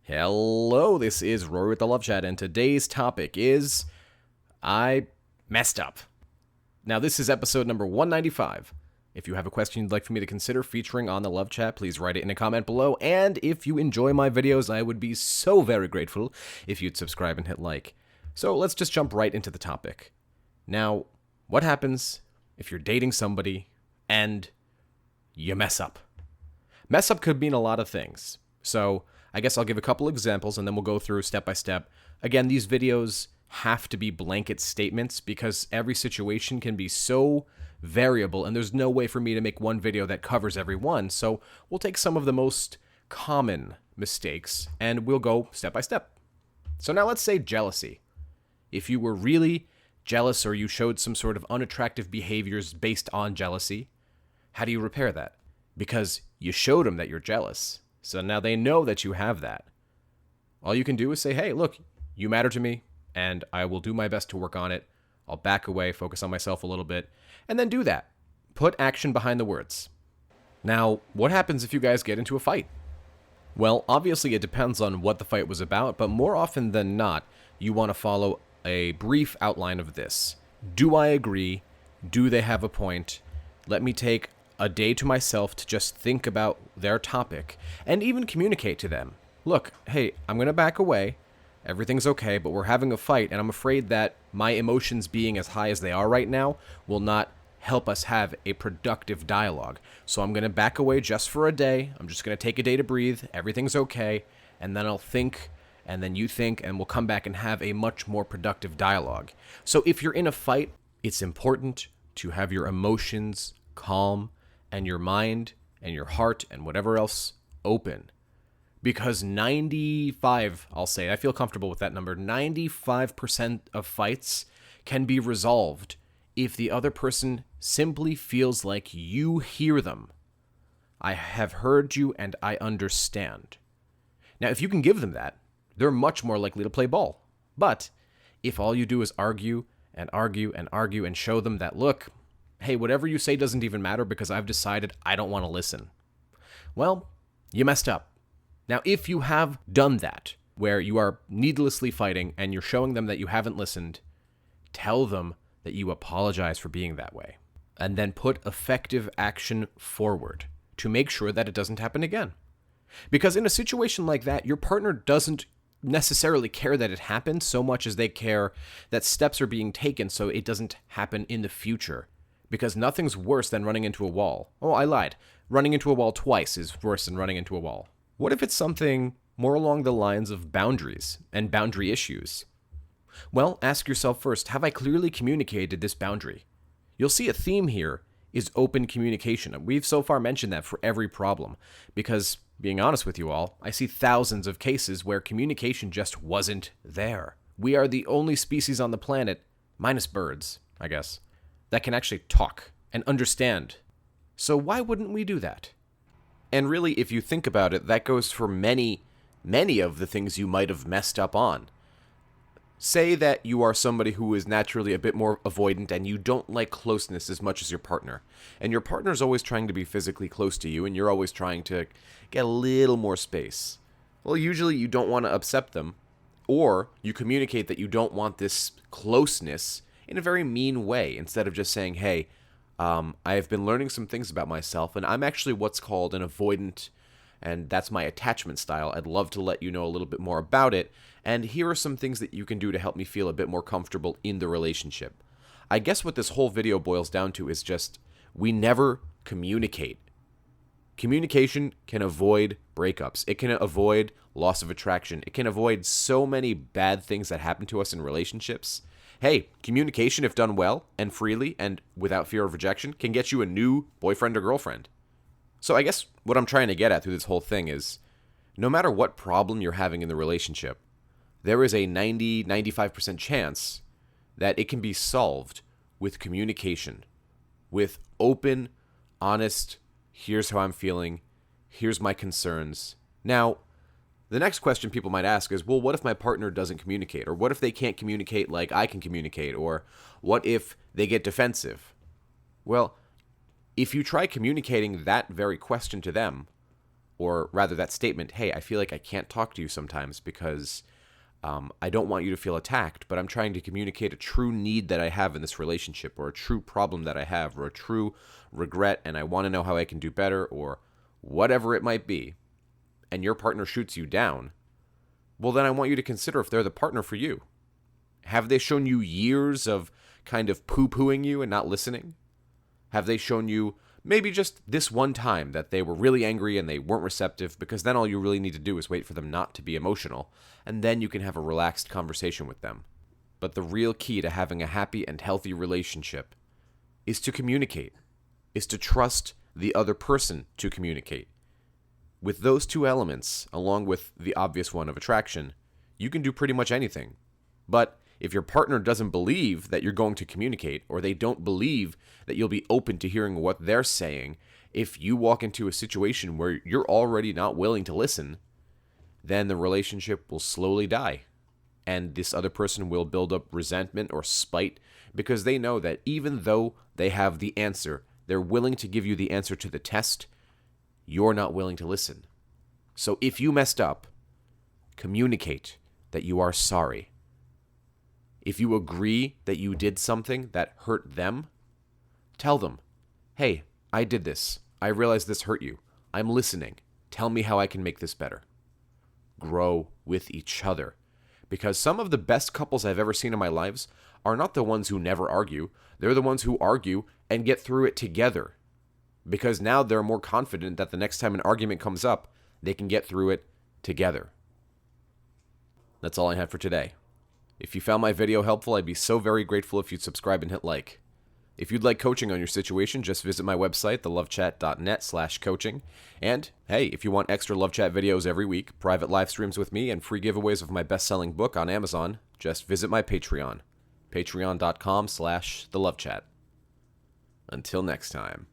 Hello, this is Rory with the Love Chat, and today's topic is I messed up. Now, this is episode number 195. If you have a question you'd like for me to consider featuring on the Love Chat, please write it in a comment below. And if you enjoy my videos, I would be so very grateful if you'd subscribe and hit like. So let's just jump right into the topic. Now, what happens if you're dating somebody and you mess up? Mess up could mean a lot of things. So I guess I'll give a couple examples and then we'll go through step by step. Again, these videos have to be blanket statements because every situation can be so variable and there's no way for me to make one video that covers every one. So we'll take some of the most common mistakes and we'll go step by step. So now let's say jealousy. If you were really jealous or you showed some sort of unattractive behaviors based on jealousy, how do you repair that? Because you showed them that you're jealous. So now they know that you have that. All you can do is say, hey, look, you matter to me, and I will do my best to work on it. I'll back away, focus on myself a little bit, and then do that. Put action behind the words. Now, what happens if you guys get into a fight? Well, obviously it depends on what the fight was about, but more often than not, you want to follow a brief outline of this. Do I agree? Do they have a point? Let me take a day to myself to just think about their topic and even communicate to them. Look, hey, I'm going to back away. Everything's okay, but we're having a fight, and I'm afraid that my emotions being as high as they are right now will not help us have a productive dialogue. So I'm going to back away just for a day. I'm just going to take a day to breathe. Everything's okay. And then I'll think, and then you think, and we'll come back and have a much more productive dialogue. So if you're in a fight, it's important to have your emotions calm and your mind and your heart and whatever else open. Because 95, I'll say, I feel comfortable with that number, 95% of fights can be resolved if the other person simply feels like you hear them. I have heard you and I understand. Now, if you can give them that, they're much more likely to play ball. But if all you do is argue and argue and argue and show them that, look, hey, whatever you say doesn't even matter because I've decided I don't want to listen. Well, you messed up. Now, if you have done that, where you are needlessly fighting and you're showing them that you haven't listened, tell them that you apologize for being that way. And then put effective action forward to make sure that it doesn't happen again. Because in a situation like that, your partner doesn't necessarily care that it happened so much as they care that steps are being taken so it doesn't happen in the future. Because nothing's worse than running into a wall. Oh, I lied. Running into a wall twice is worse than running into a wall. What if it's something more along the lines of boundaries and boundary issues? Well, ask yourself first, have I clearly communicated this boundary? You'll see a theme here is open communication. And we've so far mentioned that for every problem. Because, being honest with you all, I see thousands of cases where communication just wasn't there. We are the only species on the planet, minus birds, I guess, that can actually talk and understand. So why wouldn't we do that? And really, if you think about it, that goes for many of the things you might have messed up on. Say that you are somebody who is naturally a bit more avoidant and you don't like closeness as much as your partner. And your partner's always trying to be physically close to you and you're always trying to get a little more space. Well, usually you don't want to upset them, or you communicate that you don't want this closeness in a very mean way, instead of just saying, hey, I've been learning some things about myself, and I'm actually what's called an avoidant, and that's my attachment style. I'd love to let you know a little bit more about it, and here are some things that you can do to help me feel a bit more comfortable in the relationship. I guess what this whole video boils down to is just, we never communicate. Communication can avoid breakups. It can avoid loss of attraction. It can avoid so many bad things that happen to us in relationships. Hey, communication, if done well and freely and without fear of rejection, can get you a new boyfriend or girlfriend. So I guess what I'm trying to get at through this whole thing is, no matter what problem you're having in the relationship, there is a 95% chance that it can be solved with communication, with open, honest, here's how I'm feeling, here's my concerns. Now, the next question people might ask is, well, what if my partner doesn't communicate? Or what if they can't communicate like I can communicate? Or what if they get defensive? Well, if you try communicating that very question to them, or rather that statement, hey, I feel like I can't talk to you sometimes because I don't want you to feel attacked, but I'm trying to communicate a true need that I have in this relationship, or a true problem that I have, or a true regret, and I want to know how I can do better, or whatever it might be, and your partner shoots you down, well, then I want you to consider if they're the partner for you. Have they shown you years of kind of poo-pooing you and not listening? Have they shown you maybe just this one time that they were really angry and they weren't receptive? Because then all you really need to do is wait for them not to be emotional, and then you can have a relaxed conversation with them. But the real key to having a happy and healthy relationship is to communicate, is to trust the other person to communicate. With those two elements, along with the obvious one of attraction, you can do pretty much anything. But if your partner doesn't believe that you're going to communicate, or they don't believe that you'll be open to hearing what they're saying, if you walk into a situation where you're already not willing to listen, then the relationship will slowly die. And this other person will build up resentment or spite because they know that even though they have the answer, they're willing to give you the answer to the test, you're not willing to listen. So if you messed up, communicate that you are sorry. If you agree that you did something that hurt them, tell them, hey, I did this. I realize this hurt you. I'm listening. Tell me how I can make this better. Grow with each other. Because some of the best couples I've ever seen in my lives are not the ones who never argue. They're the ones who argue and get through it together. Because now they're more confident that the next time an argument comes up, they can get through it together. That's all I have for today. If you found my video helpful, I'd be so very grateful if you'd subscribe and hit like. If you'd like coaching on your situation, just visit my website, thelovechat.net/coaching. And, hey, if you want extra Love Chat videos every week, private live streams with me, and free giveaways of my best-selling book on Amazon, just visit my Patreon, patreon.com/thelovechat. Until next time.